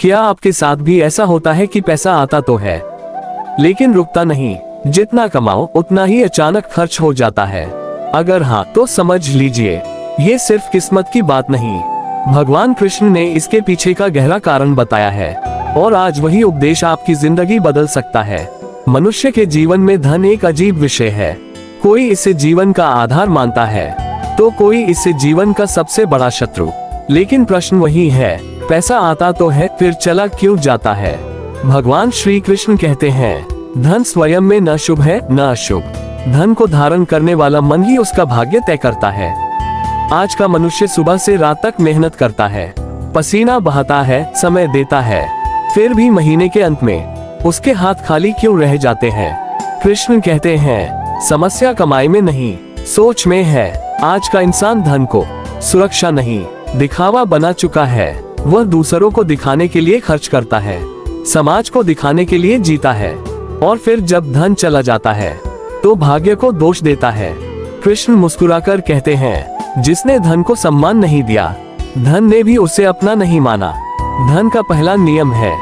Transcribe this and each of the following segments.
क्या आपके साथ भी ऐसा होता है कि पैसा आता तो है लेकिन रुकता नहीं, जितना कमाओ उतना ही अचानक खर्च हो जाता है? अगर हाँ तो समझ लीजिए ये सिर्फ किस्मत की बात नहीं, भगवान कृष्ण ने इसके पीछे का गहरा कारण बताया है और आज वही उपदेश आपकी जिंदगी बदल सकता है। मनुष्य के जीवन में धन एक अजीब विषय है। कोई इसे जीवन का आधार मानता है तो कोई इसे जीवन का सबसे बड़ा शत्रु। लेकिन प्रश्न वही है, पैसा आता तो है फिर चला क्यों जाता है? भगवान श्री कृष्ण कहते हैं, धन स्वयं में न शुभ है न अशुभ, धन को धारण करने वाला मन ही उसका भाग्य तय करता है। आज का मनुष्य सुबह से रात तक मेहनत करता है, पसीना बहाता है, समय देता है, फिर भी महीने के अंत में उसके हाथ खाली क्यों रह जाते हैं? कृष्ण कहते हैं, समस्या कमाई में नहीं सोच में है। आज का इंसान धन को सुरक्षा नहीं दिखावा बना चुका है। वह दूसरों को दिखाने के लिए खर्च करता है, समाज को दिखाने के लिए जीता है और फिर जब धन चला जाता है तो भाग्य को दोष देता है। कृष्ण मुस्कुराकर कहते हैं, जिसने धन को सम्मान नहीं दिया, धन ने भी उसे अपना नहीं माना। धन का पहला नियम है,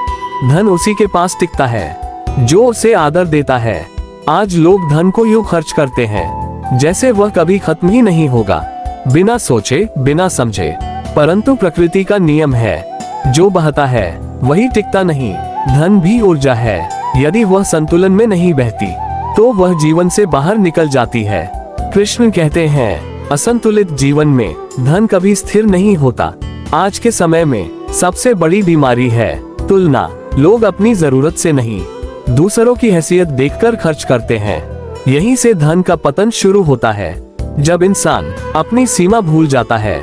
धन उसी के पास टिकता है जो उसे आदर देता है। आज लोग धन को यूं खर्च करते हैं जैसे वह कभी खत्म ही नहीं होगा, बिना सोचे बिना समझे। परंतु प्रकृति का नियम है, जो बहता है वही टिकता नहीं। धन भी ऊर्जा है, यदि वह संतुलन में नहीं बहती तो वह जीवन से बाहर निकल जाती है। कृष्ण कहते हैं, असंतुलित जीवन में धन कभी स्थिर नहीं होता। आज के समय में सबसे बड़ी बीमारी है तुलना। लोग अपनी जरूरत से नहीं, दूसरों की हैसियत देखकर खर्च करते हैं। यहीं से धन का पतन शुरू होता है। जब इंसान अपनी सीमा भूल जाता है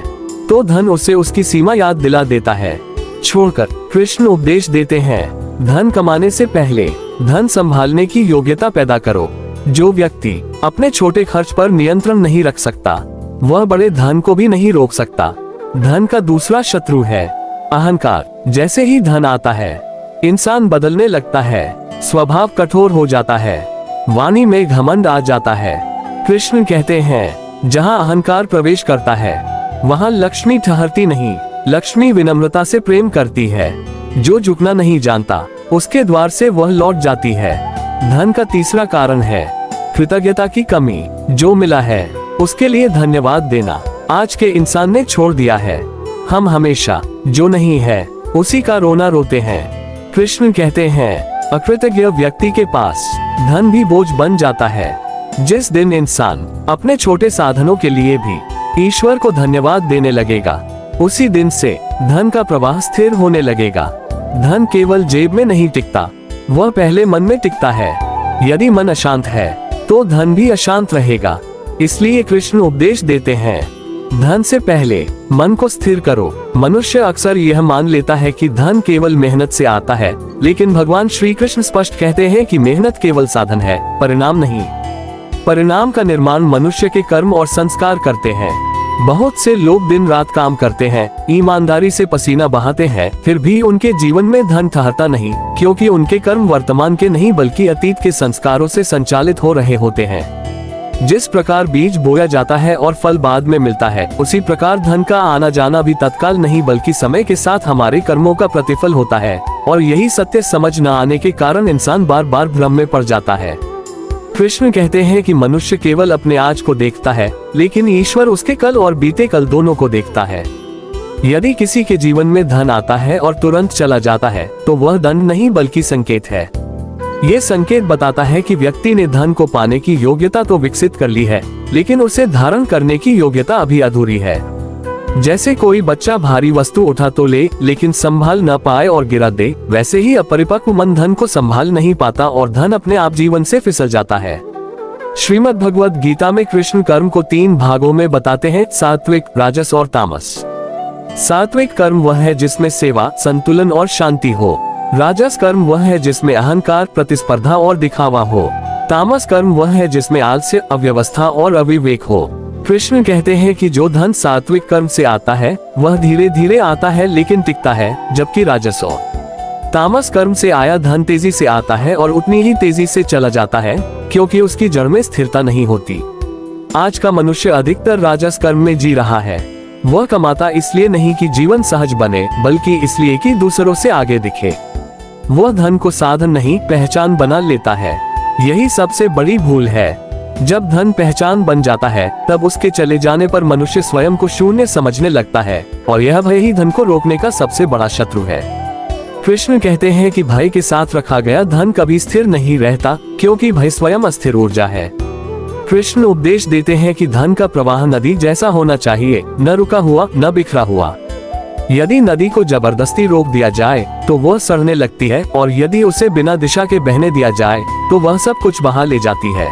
तो धन उसे उसकी सीमा याद दिला देता है। छोड़कर कृष्ण उपदेश देते हैं, धन कमाने से पहले धन संभालने की योग्यता पैदा करो। जो व्यक्ति अपने छोटे खर्च पर नियंत्रण नहीं रख सकता, वह बड़े धन को भी नहीं रोक सकता। धन का दूसरा शत्रु है अहंकार। जैसे ही धन आता है, इंसान बदलने लगता है, स्वभाव कठोर हो जाता है, वाणी में घमंड आ जाता है। कृष्ण कहते हैं, जहाँ अहंकार प्रवेश करता है वहाँ लक्ष्मी ठहरती नहीं। लक्ष्मी विनम्रता से प्रेम करती है। जो झुकना नहीं जानता उसके द्वार से वह लौट जाती है। धन का तीसरा कारण है कृतज्ञता की कमी। जो मिला है उसके लिए धन्यवाद देना आज के इंसान ने छोड़ दिया है। हम हमेशा जो नहीं है उसी का रोना रोते हैं। कृष्ण कहते हैं, अकृतज्ञ व्यक्ति के पास धन भी बोझ बन जाता है। जिस दिन इंसान अपने छोटे साधनों के लिए भी ईश्वर को धन्यवाद देने लगेगा, उसी दिन से धन का प्रवाह स्थिर होने लगेगा। धन केवल जेब में नहीं टिकता, वह पहले मन में टिकता है। यदि मन अशांत है तो धन भी अशांत रहेगा। इसलिए कृष्ण उपदेश देते हैं, धन से पहले मन को स्थिर करो। मनुष्य अक्सर यह मान लेता है कि धन केवल मेहनत से आता है, लेकिन भगवान श्री कृष्ण स्पष्ट कहते हैं कि मेहनत केवल साधन है, परिणाम नहीं। परिणाम का निर्माण मनुष्य के कर्म और संस्कार करते हैं। बहुत से लोग दिन रात काम करते हैं, ईमानदारी से पसीना बहाते हैं, फिर भी उनके जीवन में धन ठहरता नहीं, क्योंकि उनके कर्म वर्तमान के नहीं बल्कि अतीत के संस्कारों से संचालित हो रहे होते हैं। जिस प्रकार बीज बोया जाता है और फल बाद में मिलता है, उसी प्रकार धन का आना जाना भी तत्काल नहीं बल्कि समय के साथ हमारे कर्मों का प्रतिफल होता है। और यही सत्य समझ न आने के कारण इंसान बार बार भ्रम में पड़ जाता है। कृष्ण कहते हैं कि मनुष्य केवल अपने आज को देखता है, लेकिन ईश्वर उसके कल और बीते कल दोनों को देखता है। यदि किसी के जीवन में धन आता है और तुरंत चला जाता है तो वह दंड नहीं बल्कि संकेत है। ये संकेत बताता है कि व्यक्ति ने धन को पाने की योग्यता तो विकसित कर ली है, लेकिन उसे धारण करने की योग्यता अभी अधूरी है। जैसे कोई बच्चा भारी वस्तु उठा तो ले, लेकिन संभाल न पाए और गिरा दे, वैसे ही अपरिपक्व मन धन को संभाल नहीं पाता और धन अपने आप जीवन से फिसल जाता है। श्रीमद् भगवद गीता में कृष्ण कर्म को 3 भागों में बताते हैं, सात्विक, राजस और तामस। सात्विक कर्म वह है जिसमें सेवा, संतुलन और शांति हो। राजस कर्म वह है जिसमें अहंकार, प्रतिस्पर्धा और दिखावा हो। तामस कर्म वह है जिसमें आलस्य, अव्यवस्था और अविवेक हो। कृष्ण कहते हैं कि जो धन सात्विक कर्म से आता है वह धीरे धीरे आता है लेकिन टिकता है, जबकि राजस और तामस कर्म से आया धन तेजी से आता है और उतनी ही तेजी से चला जाता है, क्योंकि उसकी जड़ में स्थिरता नहीं होती। आज का मनुष्य अधिकतर राजस कर्म में जी रहा है। वह कमाता इसलिए नहीं कि जीवन सहज बने, बल्कि इसलिए कि दूसरों से आगे दिखे। वह धन को साधन नहीं, पहचान बना लेता है। यही सबसे बड़ी भूल है। जब धन पहचान बन जाता है, तब उसके चले जाने पर मनुष्य स्वयं को शून्य समझने लगता है, और यह भय ही धन को रोकने का सबसे बड़ा शत्रु है। कृष्ण कहते हैं कि भय के साथ रखा गया धन कभी स्थिर नहीं रहता, क्योंकि भय स्वयं अस्थिर ऊर्जा है। कृष्ण उपदेश देते हैं कि धन का प्रवाह नदी जैसा होना चाहिए, न रुका हुआ न बिखरा हुआ। यदि नदी को जबरदस्ती रोक दिया जाए तो वह सड़ने लगती है, और यदि उसे बिना दिशा के बहने दिया जाए तो वह सब कुछ बहा ले जाती है।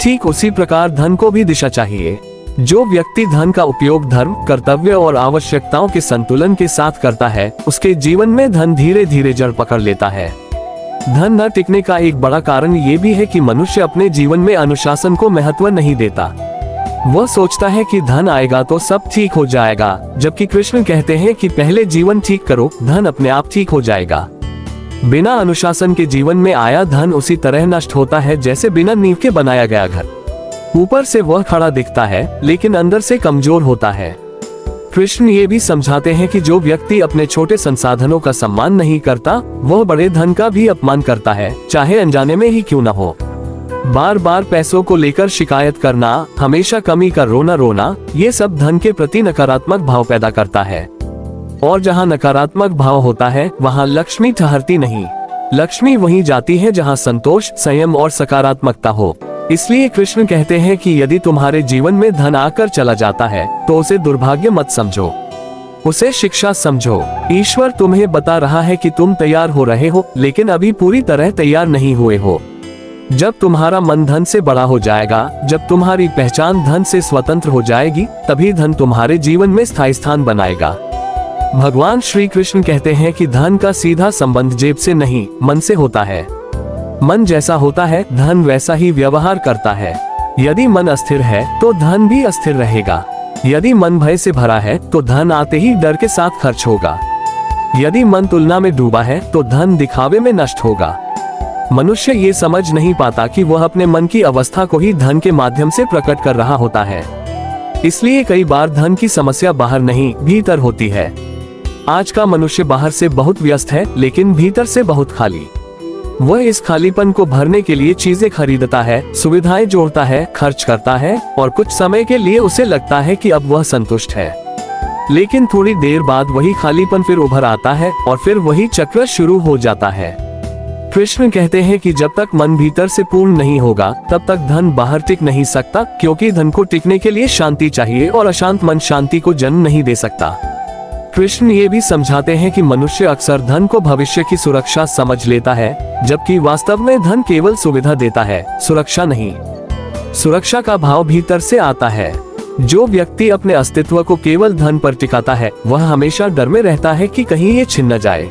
ठीक उसी प्रकार धन को भी दिशा चाहिए। जो व्यक्ति धन का उपयोग धर्म, कर्तव्य और आवश्यकताओं के संतुलन के साथ करता है, उसके जीवन में धन धीरे धीरे जड़ पकड़ लेता है। धन न टिकने का एक बड़ा कारण ये भी है कि मनुष्य अपने जीवन में अनुशासन को महत्व नहीं देता। वह सोचता है कि धन आएगा तो सब ठीक हो जाएगा, जबकि कृष्ण कहते हैं कि पहले जीवन ठीक करो, धन अपने आप ठीक हो जाएगा। बिना अनुशासन के जीवन में आया धन उसी तरह नष्ट होता है जैसे बिना नींव के बनाया गया घर। ऊपर से वह खड़ा दिखता है, लेकिन अंदर से कमजोर होता है। कृष्ण ये भी समझाते हैं कि जो व्यक्ति अपने छोटे संसाधनों का सम्मान नहीं करता, वह बड़े धन का भी अपमान करता है, चाहे अनजाने में ही क्यों न हो। बार बार पैसों को लेकर शिकायत करना, हमेशा कमी का रोना रोना, ये सब धन के प्रति नकारात्मक भाव पैदा करता है। और जहाँ नकारात्मक भाव होता है, वहाँ लक्ष्मी ठहरती नहीं। लक्ष्मी वहीं जाती है जहाँ संतोष, संयम और सकारात्मकता हो। इसलिए कृष्ण कहते हैं कि यदि तुम्हारे जीवन में धन आकर चला जाता है तो उसे दुर्भाग्य मत समझो, उसे शिक्षा समझो। ईश्वर तुम्हें बता रहा है कि तुम तैयार हो रहे हो, लेकिन अभी पूरी तरह तैयार नहीं हुए हो। जब तुम्हारा मन धन से बड़ा हो जाएगा, जब तुम्हारी पहचान धन से स्वतंत्र हो जाएगी, तभी धन तुम्हारे जीवन में स्थायी स्थान बनाएगा। भगवान श्री कृष्ण कहते हैं कि धन का सीधा संबंध जेब से नहीं, मन से होता है। मन जैसा होता है, धन वैसा ही व्यवहार करता है। यदि मन अस्थिर है तो धन भी अस्थिर रहेगा। यदि मन भय से भरा है तो धन आते ही डर के साथ खर्च होगा। यदि मन तुलना में डूबा है तो धन दिखावे में नष्ट होगा। मनुष्य ये समझ नहीं पाता कि वह अपने मन की अवस्था को ही धन के माध्यम से प्रकट कर रहा होता है। इसलिए कई बार धन की समस्या बाहर नहीं, भीतर होती है। आज का मनुष्य बाहर से बहुत व्यस्त है, लेकिन भीतर से बहुत खाली। वह इस खालीपन को भरने के लिए चीजें खरीदता है, सुविधाएं जोड़ता है, खर्च करता है, और कुछ समय के लिए उसे लगता है कि अब वह संतुष्ट है। लेकिन थोड़ी देर बाद वही खालीपन फिर उभर आता है, और फिर वही चक्र शुरू हो जाता है। कृष्ण कहते हैं कि जब तक मन भीतर से पूर्ण नहीं होगा, तब तक धन बाहर टिक नहीं सकता, क्योंकि धन को टिकने के लिए शांति चाहिए, और अशांत मन शांति को जन्म नहीं दे सकता। कृष्ण ये भी समझाते हैं कि मनुष्य अक्सर धन को भविष्य की सुरक्षा समझ लेता है, जबकि वास्तव में धन केवल सुविधा देता है, सुरक्षा नहीं। सुरक्षा का भाव भीतर से आता है। जो व्यक्ति अपने अस्तित्व को केवल धन पर टिकाता है, वह हमेशा डर में रहता है कि कहीं ये छिन न जाए।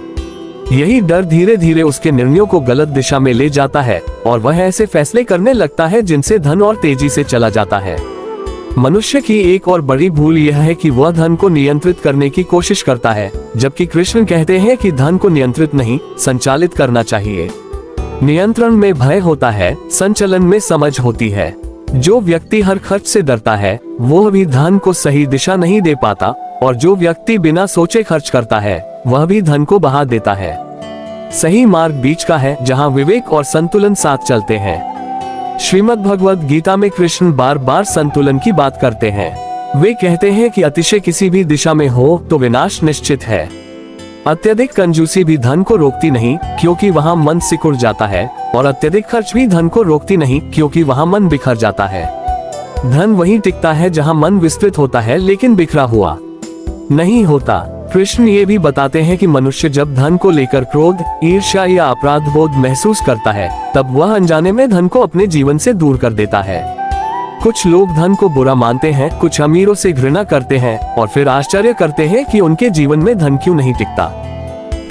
यही डर धीरे धीरे उसके निर्णयों को गलत दिशा में ले जाता है, और वह ऐसे फैसले करने लगता है जिनसे धन और तेजी से चला जाता है। मनुष्य की एक और बड़ी भूल यह है कि वह धन को नियंत्रित करने की कोशिश करता है, जबकि कृष्ण कहते हैं कि धन को नियंत्रित नहीं, संचालित करना चाहिए। नियंत्रण में भय होता है, संचलन में समझ होती है। जो व्यक्ति हर खर्च से डरता है, वह भी धन को सही दिशा नहीं दे पाता, और जो व्यक्ति बिना सोचे खर्च करता है, वह भी धन को बहा देता है। सही मार्ग बीच का है, जहाँ विवेक और संतुलन साथ चलते हैं। श्रीमद् भगवद गीता में कृष्ण बार बार संतुलन की बात करते हैं। वे कहते हैं कि अतिशय किसी भी दिशा में हो तो विनाश निश्चित है। अत्यधिक कंजूसी भी धन को रोकती नहीं, क्योंकि वहाँ मन सिकुड़ जाता है, और अत्यधिक खर्च भी धन को रोकती नहीं, क्योंकि वहाँ मन बिखर जाता है। धन वहीं टिकता है जहाँ मन विस्तृत होता है, लेकिन बिखरा हुआ नहीं होता। कृष्ण ये भी बताते हैं कि मनुष्य जब धन को लेकर क्रोध, ईर्ष्या या अपराध बोध महसूस करता है, तब वह अनजाने में धन को अपने जीवन से दूर कर देता है। कुछ लोग धन को बुरा मानते हैं, कुछ अमीरों से घृणा करते हैं, और फिर आश्चर्य करते हैं कि उनके जीवन में धन क्यों नहीं टिकता।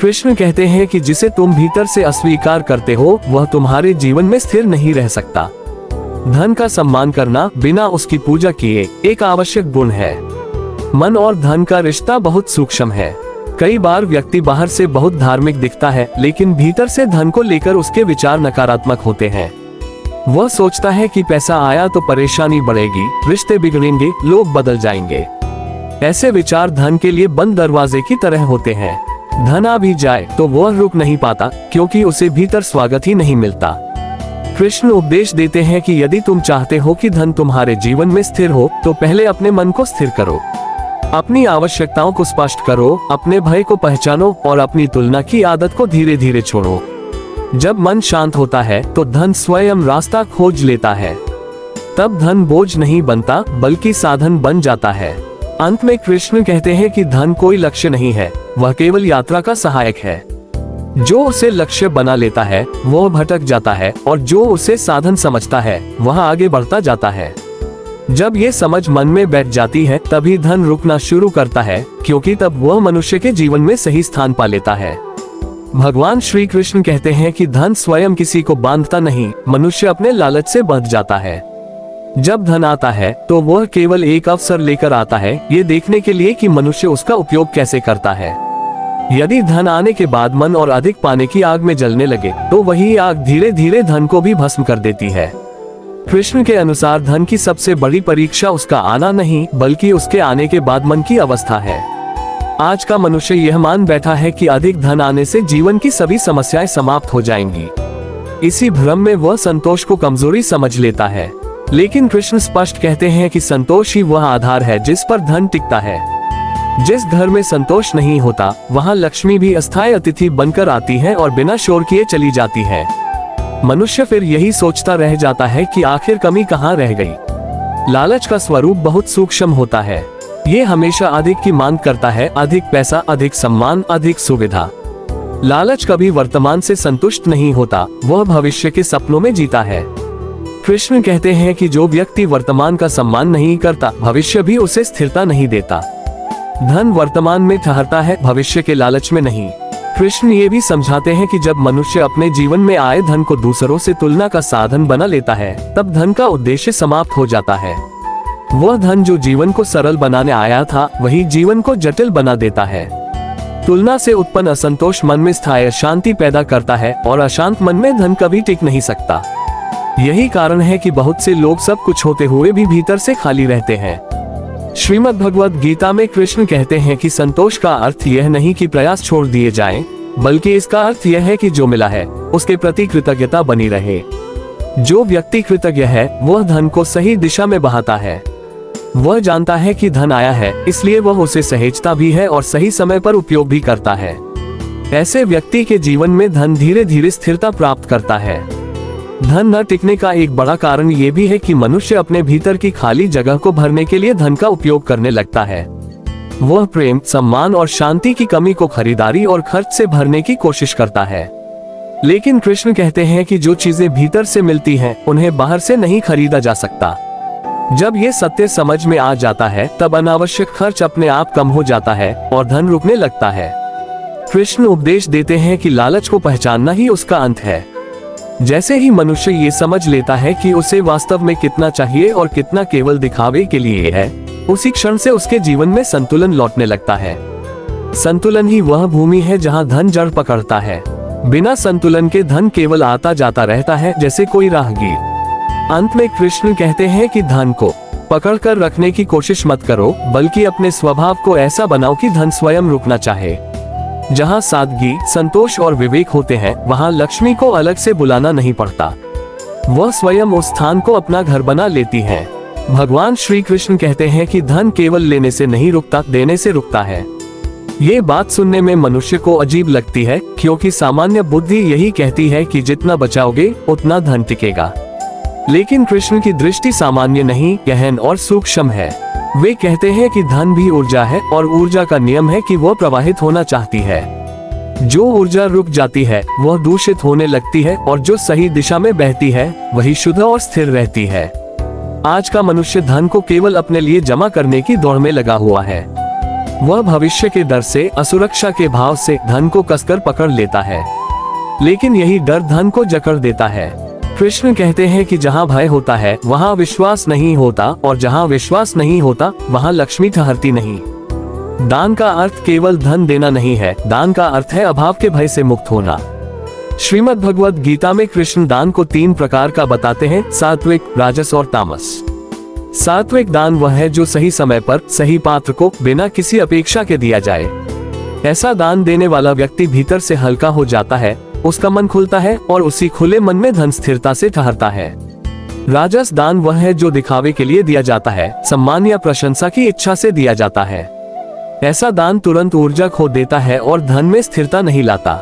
कृष्ण कहते हैं कि जिसे तुम भीतर से अस्वीकार करते हो, वह तुम्हारे जीवन में स्थिर नहीं रह सकता। धन का सम्मान करना बिना उसकी पूजा किए एक आवश्यक गुण है। मन और धन का रिश्ता बहुत सूक्ष्म है। कई बार व्यक्ति बाहर से बहुत धार्मिक दिखता है, लेकिन भीतर से धन को लेकर उसके विचार नकारात्मक होते हैं। वह सोचता है कि पैसा आया तो परेशानी बढ़ेगी, रिश्ते बिगड़ेंगे, लोग बदल जाएंगे। ऐसे विचार धन के लिए बंद दरवाजे की तरह होते हैं। धन आ भी जाए तो वह रुक नहीं पाता, क्योंकि उसे भीतर स्वागत ही नहीं मिलता। कृष्ण उपदेश देते हैं कि यदि तुम चाहते हो कि धन तुम्हारे जीवन में स्थिर हो, तो पहले अपने मन को स्थिर करो, अपनी आवश्यकताओं को स्पष्ट करो, अपने भय को पहचानो और अपनी तुलना की आदत को धीरे धीरे छोड़ो। जब मन शांत होता है तो धन स्वयं रास्ता खोज लेता है। तब धन बोझ नहीं बनता, बल्कि साधन बन जाता है। अंत में कृष्ण कहते हैं कि धन कोई लक्ष्य नहीं है, वह केवल यात्रा का सहायक है। जो उसे लक्ष्य बना लेता है वह भटक जाता है, और जो उसे साधन समझता है वह आगे बढ़ता जाता है। जब ये समझ मन में बैठ जाती है तभी धन रुकना शुरू करता है, क्योंकि तब वह मनुष्य के जीवन में सही स्थान पा लेता है। भगवान श्री कृष्ण कहते हैं कि धन स्वयं किसी को बांधता नहीं, मनुष्य अपने लालच से बंध जाता है। जब धन आता है तो वह केवल एक अवसर लेकर आता है, ये देखने के लिए कि मनुष्य उसका उपयोग कैसे करता है। यदि धन आने के बाद मन और अधिक पाने की आग में जलने लगे तो वही आग धीरे धीरे धन को भी भस्म कर देती है। कृष्ण के अनुसार धन की सबसे बड़ी परीक्षा उसका आना नहीं, बल्कि उसके आने के बाद मन की अवस्था है। आज का मनुष्य यह मान बैठा है कि अधिक धन आने से जीवन की सभी समस्याएं समाप्त हो जाएंगी। इसी भ्रम में वह संतोष को कमजोरी समझ लेता है। लेकिन कृष्ण स्पष्ट कहते हैं कि संतोष ही वह आधार है जिस पर धन टिकता है। जिस घर में संतोष नहीं होता वहाँ लक्ष्मी भी अस्थायी अतिथि बनकर आती है और बिना शोर किए चली जाती है। मनुष्य फिर यही सोचता रह जाता है कि आखिर कमी कहाँ रह गई। लालच का स्वरूप बहुत सूक्ष्म होता है। ये हमेशा अधिक की मांग करता है, अधिक पैसा, अधिक सम्मान, अधिक सुविधा। लालच कभी वर्तमान से संतुष्ट नहीं होता, वह भविष्य के सपनों में जीता है। कृष्ण कहते हैं कि जो व्यक्ति वर्तमान का सम्मान नहीं करता, भविष्य भी उसे स्थिरता नहीं देता। धन वर्तमान में ठहरता है, भविष्य के लालच में नहीं। कृष्ण ये भी समझाते हैं कि जब मनुष्य अपने जीवन में आए धन को दूसरों से तुलना का साधन बना लेता है, तब धन का उद्देश्य समाप्त हो जाता है। वह धन जो जीवन को सरल बनाने आया था, वही जीवन को जटिल बना देता है। तुलना से उत्पन्न असंतोष मन में स्थायी शांति पैदा करता है, और अशांत मन में धन कभी टिक नहीं सकता। यही कारण है कि बहुत से लोग सब कुछ होते हुए भी भीतर से खाली रहते हैं। श्रीमद् भगवद गीता में कृष्ण कहते हैं कि संतोष का अर्थ यह नहीं कि प्रयास छोड़ दिए जाएं, बल्कि इसका अर्थ यह है कि जो मिला है उसके प्रति कृतज्ञता बनी रहे। जो व्यक्ति कृतज्ञ है वह धन को सही दिशा में बहाता है। वह जानता है कि धन आया है, इसलिए वह उसे सहेजता भी है और सही समय पर उपयोग भी करता है। ऐसे व्यक्ति के जीवन में धन धीरे धीरे स्थिरता प्राप्त करता है। धन न टिकने का एक बड़ा कारण ये भी है कि मनुष्य अपने भीतर की खाली जगह को भरने के लिए धन का उपयोग करने लगता है। वह प्रेम, सम्मान और शांति की कमी को खरीदारी और खर्च से भरने की कोशिश करता है। लेकिन कृष्ण कहते हैं कि जो चीजें भीतर से मिलती हैं, उन्हें बाहर से नहीं खरीदा जा सकता। जब ये सत्य समझ में आ जाता है तब अनावश्यक खर्च अपने आप कम हो जाता है और धन रुकने लगता है। कृष्ण उपदेश देते हैं कि लालच को पहचानना ही उसका अंत है। जैसे ही मनुष्य ये समझ लेता है कि उसे वास्तव में कितना चाहिए और कितना केवल दिखावे के लिए है, उसी क्षण से उसके जीवन में संतुलन लौटने लगता है। संतुलन ही वह भूमि है जहाँ धन जड़ पकड़ता है। बिना संतुलन के धन केवल आता जाता रहता है, जैसे कोई राहगीर। अंत में कृष्ण कहते हैं कि धन को पकड़ कर रखने की कोशिश मत करो, बल्कि अपने स्वभाव को ऐसा बनाओ कि धन स्वयं रुकना चाहे। जहाँ सादगी, संतोष और विवेक होते हैं, वहाँ लक्ष्मी को अलग से बुलाना नहीं पड़ता। वह स्वयं उस स्थान को अपना घर बना लेती है। भगवान श्री कृष्ण कहते हैं कि धन केवल लेने से नहीं रुकता, देने से रुकता है। ये बात सुनने में मनुष्य को अजीब लगती है, क्योंकि सामान्य बुद्धि यही कहती है कि जितना बचाओगे उतना धन टिकेगा। लेकिन कृष्ण की दृष्टि सामान्य नहीं, गहन और सूक्ष्म है। वे कहते हैं कि धन भी ऊर्जा है और ऊर्जा का नियम है कि वह प्रवाहित होना चाहती है। जो ऊर्जा रुक जाती है वह दूषित होने लगती है, और जो सही दिशा में बहती है वही शुद्ध और स्थिर रहती है। आज का मनुष्य धन को केवल अपने लिए जमा करने की दौड़ में लगा हुआ है। वह भविष्य के डर से, असुरक्षा के भाव से धन को कसकर पकड़ लेता है, लेकिन यही डर धन को जकड़ देता है। कृष्ण कहते हैं कि जहाँ भय होता है वहाँ विश्वास नहीं होता, और जहाँ विश्वास नहीं होता वहाँ लक्ष्मी ठहरती नहीं। दान का अर्थ केवल धन देना नहीं है, दान का अर्थ है अभाव के भय से मुक्त होना। श्रीमद् भगवद गीता में कृष्ण दान को 3 प्रकार का बताते हैं: सात्विक, राजस और तामस। सात्विक दान वह है जो सही समय पर सही पात्र को बिना किसी अपेक्षा के दिया जाए। ऐसा दान देने वाला व्यक्ति भीतर से हल्का हो जाता है, उसका मन खुलता है और उसी खुले मन में धन स्थिरता से ठहरता है। राजस दान वह है जो दिखावे के लिए दिया जाता है, सम्मान या प्रशंसा की इच्छा से दिया जाता है। ऐसा दान तुरंत ऊर्जा खो देता है और धन में स्थिरता नहीं लाता।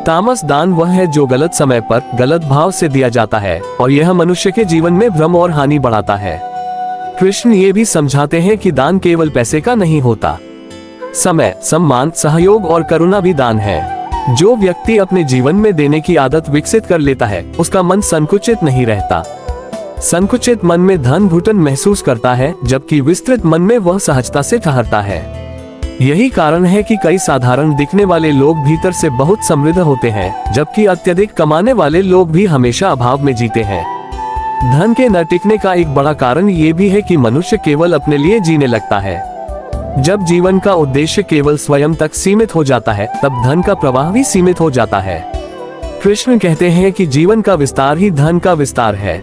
तामस दान वह है जो गलत समय पर गलत भाव से दिया जाता है और यह मनुष्य के जीवन में भ्रम और हानि बढ़ाता है। कृष्ण ये भी समझाते हैं कि दान केवल पैसे का नहीं होता। समय, सम्मान, सहयोग और करुणा भी दान है। जो व्यक्ति अपने जीवन में देने की आदत विकसित कर लेता है, उसका मन संकुचित नहीं रहता। संकुचित मन में धन घुटन महसूस करता है, जबकि विस्तृत मन में वह सहजता से ठहरता है। यही कारण है कि कई साधारण दिखने वाले लोग भीतर से बहुत समृद्ध होते हैं, जबकि अत्यधिक कमाने वाले लोग भी हमेशा अभाव में जीते हैं। धन के न टिकने का एक बड़ा कारण ये भी है कि मनुष्य केवल अपने लिए जीने लगता है। जब जीवन का उद्देश्य केवल स्वयं तक सीमित हो जाता है, तब धन का प्रवाह भी सीमित हो जाता है। कृष्ण कहते हैं कि जीवन का विस्तार ही धन का विस्तार है।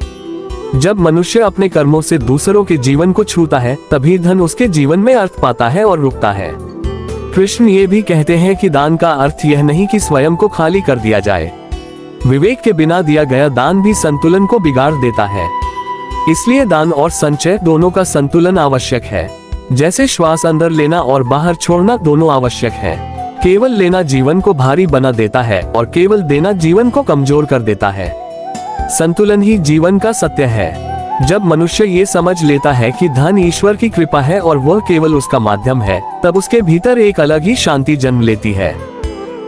जब मनुष्य अपने कर्मों से दूसरों के जीवन को छूता है, तभी धन उसके जीवन में अर्थ पाता है और रुकता है। कृष्ण ये भी कहते हैं कि दान का अर्थ यह नहीं कि स्वयं को खाली कर दिया जाए। विवेक के बिना दिया गया दान भी संतुलन को बिगाड़ देता है। इसलिए दान और संचय दोनों का संतुलन आवश्यक है। जैसे श्वास अंदर लेना और बाहर छोड़ना दोनों आवश्यक है। केवल लेना जीवन को भारी बना देता है और केवल देना जीवन को कमजोर कर देता है। संतुलन ही जीवन का सत्य है। जब मनुष्य ये समझ लेता है कि धन ईश्वर की कृपा है और वह केवल उसका माध्यम है, तब उसके भीतर एक अलग ही शांति जन्म लेती है।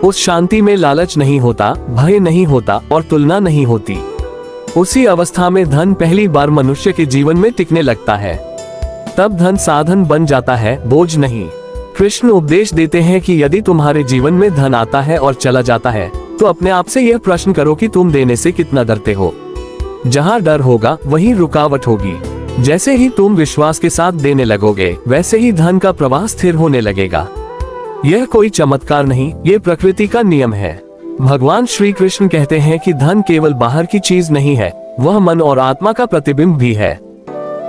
उस शांति में लालच नहीं होता, भय नहीं होता और तुलना नहीं होती। उसी अवस्था में धन पहली बार मनुष्य के जीवन में टिकने लगता है। तब धन साधन बन जाता है, बोझ नहीं। कृष्ण उपदेश देते हैं कि यदि तुम्हारे जीवन में धन आता है और चला जाता है, तो अपने आप से यह प्रश्न करो कि तुम देने से कितना डरते हो। जहाँ डर होगा वहीं रुकावट होगी। जैसे ही तुम विश्वास के साथ देने लगोगे, वैसे ही धन का प्रवाह स्थिर होने लगेगा। यह कोई चमत्कार नहीं, ये प्रकृति का नियम है। भगवान श्री कृष्ण कहते हैं कि धन केवल बाहर की चीज नहीं है, वह मन और आत्मा का प्रतिबिंब भी है।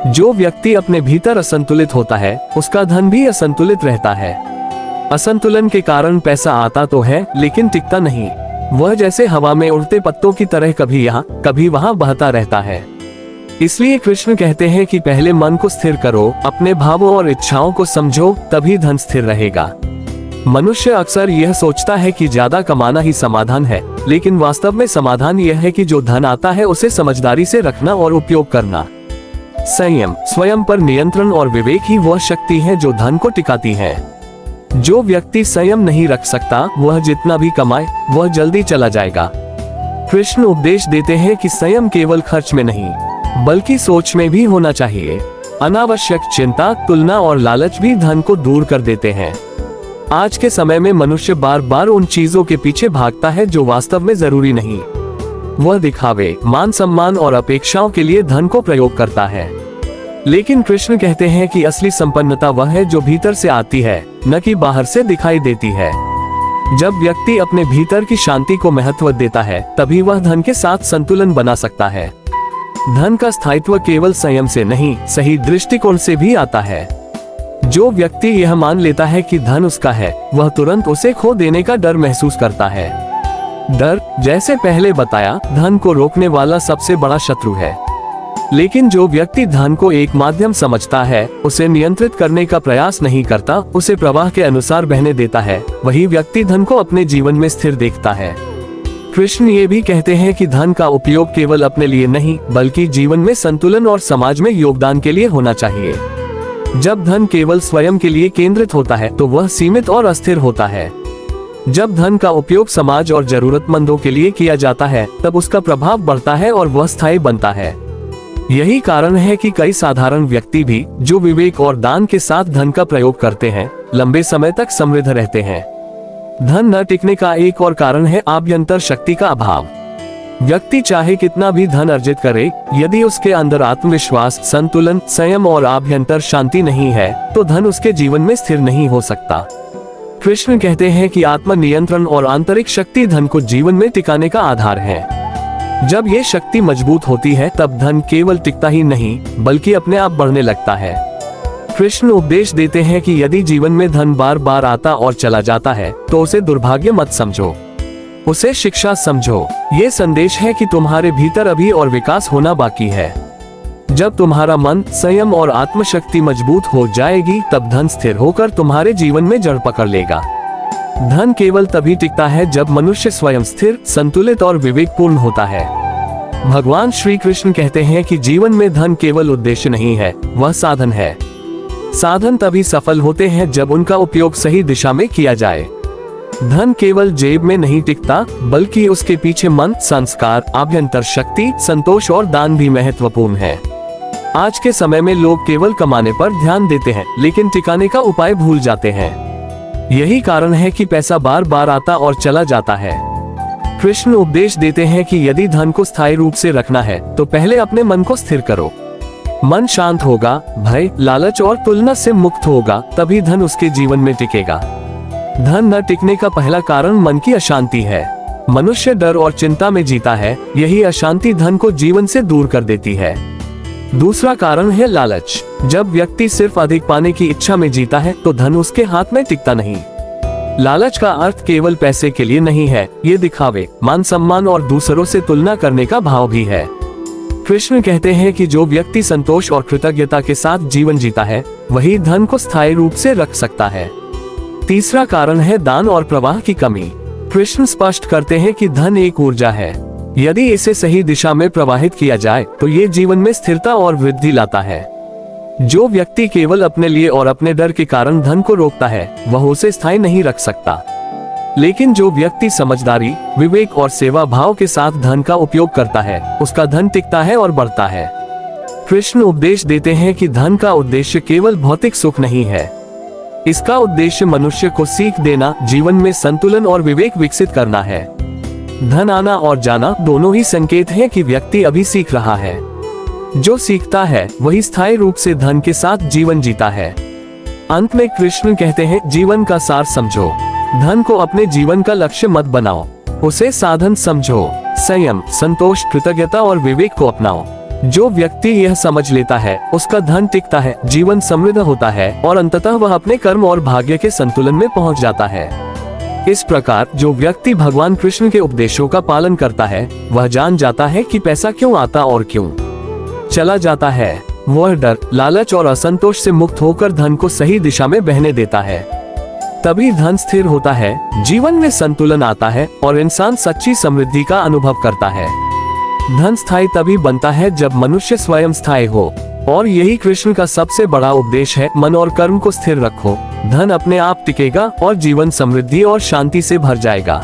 जो व्यक्ति अपने भीतर असंतुलित होता है, उसका धन भी असंतुलित रहता है। असंतुलन के कारण पैसा आता तो है, लेकिन टिकता नहीं। वह जैसे हवा में उड़ते पत्तों की तरह कभी यहाँ कभी वहाँ बहता रहता है। इसलिए कृष्ण कहते हैं कि पहले मन को स्थिर करो, अपने भावों और इच्छाओं को समझो, तभी धन स्थिर रहेगा। मनुष्य अक्सर यह सोचता है कि ज्यादा कमाना ही समाधान है, लेकिन वास्तव में समाधान यह है कि जो धन आता है उसे समझदारी से रखना और उपयोग करना। संयम, स्वयं पर नियंत्रण और विवेक ही वह शक्ति है जो धन को टिकाती है। जो व्यक्ति संयम नहीं रख सकता, वह जितना भी कमाए वह जल्दी चला जाएगा। कृष्ण उपदेश देते हैं कि संयम केवल खर्च में नहीं, बल्कि सोच में भी होना चाहिए। अनावश्यक चिंता, तुलना और लालच भी धन को दूर कर देते हैं। आज के समय में मनुष्य बार बार उन चीजों के पीछे भागता है जो वास्तव में जरूरी नहीं। वह दिखावे, मान सम्मान और अपेक्षाओं के लिए धन को प्रयोग करता है। लेकिन कृष्ण कहते हैं कि असली संपन्नता वह है जो भीतर से आती है, न कि बाहर से दिखाई देती है। जब व्यक्ति अपने भीतर की शांति को महत्व देता है, तभी वह धन के साथ संतुलन बना सकता है। धन का स्थायित्व केवल संयम से नहीं, सही दृष्टिकोण से भी आता है। जो व्यक्ति यह मान लेता है कि धन उसका है, वह तुरंत उसे खो देने का डर महसूस करता है। डर, जैसे पहले बताया, धन को रोकने वाला सबसे बड़ा शत्रु है। लेकिन जो व्यक्ति धन को एक माध्यम समझता है, उसे नियंत्रित करने का प्रयास नहीं करता, उसे प्रवाह के अनुसार बहने देता है, वही व्यक्ति धन को अपने जीवन में स्थिर देखता है। कृष्ण ये भी कहते हैं कि धन का उपयोग केवल अपने लिए नहीं, बल्कि जीवन में संतुलन और समाज में योगदान के लिए होना चाहिए। जब धन केवल स्वयं के लिए केंद्रित होता है, तो वह सीमित और अस्थिर होता है। जब धन का उपयोग समाज और जरूरतमंदों के लिए किया जाता है, तब उसका प्रभाव बढ़ता है और वह स्थायी बनता है। यही कारण है कि कई साधारण व्यक्ति भी, जो विवेक और दान के साथ धन का प्रयोग करते हैं, लंबे समय तक समृद्ध रहते हैं। धन न टिकने का एक और कारण है आभ्यंतर शक्ति का अभाव। व्यक्ति चाहे कितना भी धन अर्जित करे, यदि उसके अंदर आत्मविश्वास, संतुलन, संयम और आभ्यंतर शांति नहीं है, तो धन उसके जीवन में स्थिर नहीं हो सकता। कृष्ण कहते हैं कि आत्म नियंत्रण और आंतरिक शक्ति धन को जीवन में टिकाने का आधार है। जब ये शक्ति मजबूत होती है तब धन केवल टिकता ही नहीं बल्कि अपने आप बढ़ने लगता है। कृष्ण उपदेश देते हैं कि यदि जीवन में धन बार बार आता और चला जाता है तो उसे दुर्भाग्य मत समझो, उसे शिक्षा समझो। ये संदेश है कि तुम्हारे भीतर अभी और विकास होना बाकी है। जब तुम्हारा मन, संयम और आत्मशक्ति मजबूत हो जाएगी तब धन स्थिर होकर तुम्हारे जीवन में जड़ पकड़ लेगा। धन केवल तभी टिकता है जब मनुष्य स्वयं स्थिर, संतुलित और विवेकपूर्ण होता है। भगवान श्री कृष्ण कहते हैं कि जीवन में धन केवल उद्देश्य नहीं है, वह साधन है। साधन तभी सफल होते हैं जब उनका उपयोग सही दिशा में किया जाए। धन केवल जेब में नहीं टिकता बल्कि उसके पीछे मन, संस्कार, आभ्यंतर शक्ति, संतोष और दान भी महत्वपूर्ण है। आज के समय में लोग केवल कमाने पर ध्यान देते हैं लेकिन टिकाने का उपाय भूल जाते हैं। यही कारण है कि पैसा बार बार आता और चला जाता है। कृष्ण उपदेश देते हैं कि यदि धन को स्थायी रूप से रखना है तो पहले अपने मन को स्थिर करो। मन शांत होगा, भय, लालच और तुलना से मुक्त होगा, तभी धन उसके जीवन में टिकेगा। धन न टिकने का पहला कारण मन की अशांति है। मनुष्य डर और चिंता में जीता है, यही अशांति धन को जीवन से दूर कर देती है। दूसरा कारण है लालच। जब व्यक्ति सिर्फ अधिक पाने की इच्छा में जीता है तो धन उसके हाथ में टिकता नहीं। लालच का अर्थ केवल पैसे के लिए नहीं है, ये दिखावे, मान सम्मान और दूसरों से तुलना करने का भाव भी है। कृष्ण कहते हैं कि जो व्यक्ति संतोष और कृतज्ञता के साथ जीवन जीता है वही धन को स्थायी रूप से रख सकता है। तीसरा कारण है दान और प्रवाह की कमी। कृष्ण स्पष्ट करते हैं कि धन एक ऊर्जा है, यदि इसे सही दिशा में प्रवाहित किया जाए तो ये जीवन में स्थिरता और वृद्धि लाता है। जो व्यक्ति केवल अपने लिए और अपने डर के कारण धन को रोकता है वह उसे स्थायी नहीं रख सकता। लेकिन जो व्यक्ति समझदारी, विवेक और सेवा भाव के साथ धन का उपयोग करता है उसका धन टिकता है और बढ़ता है। कृष्ण उपदेश देते हैं कि धन का उद्देश्य केवल भौतिक सुख नहीं है, इसका उद्देश्य मनुष्य को सीख देना, जीवन में संतुलन और विवेक विकसित करना है। धन आना और जाना दोनों ही संकेत हैं कि व्यक्ति अभी सीख रहा है। जो सीखता है वही स्थायी रूप से धन के साथ जीवन जीता है। अंत में कृष्ण कहते हैं, जीवन का सार समझो। धन को अपने जीवन का लक्ष्य मत बनाओ, उसे साधन समझो। संयम, संतोष, कृतज्ञता और विवेक को अपनाओ। जो व्यक्ति यह समझ लेता है उसका धन टिकता है, जीवन समृद्ध होता है और अंततः वह अपने कर्म और भाग्य के संतुलन में पहुंच जाता है। इस प्रकार जो व्यक्ति भगवान कृष्ण के उपदेशों का पालन करता है वह जान जाता है कि पैसा क्यों आता और क्यों चला जाता है। वह डर, लालच और असंतोष से मुक्त होकर धन को सही दिशा में बहने देता है। तभी धन स्थिर होता है, जीवन में संतुलन आता है और इंसान सच्ची समृद्धि का अनुभव करता है। धन स्थायी तभी बनता है जब मनुष्य स्वयं स्थायी हो, और यही कृष्ण का सबसे बड़ा उपदेश है। मन और कर्म को स्थिर रखो, धन अपने आप टिकेगा और जीवन समृद्धि और शांति से भर जाएगा।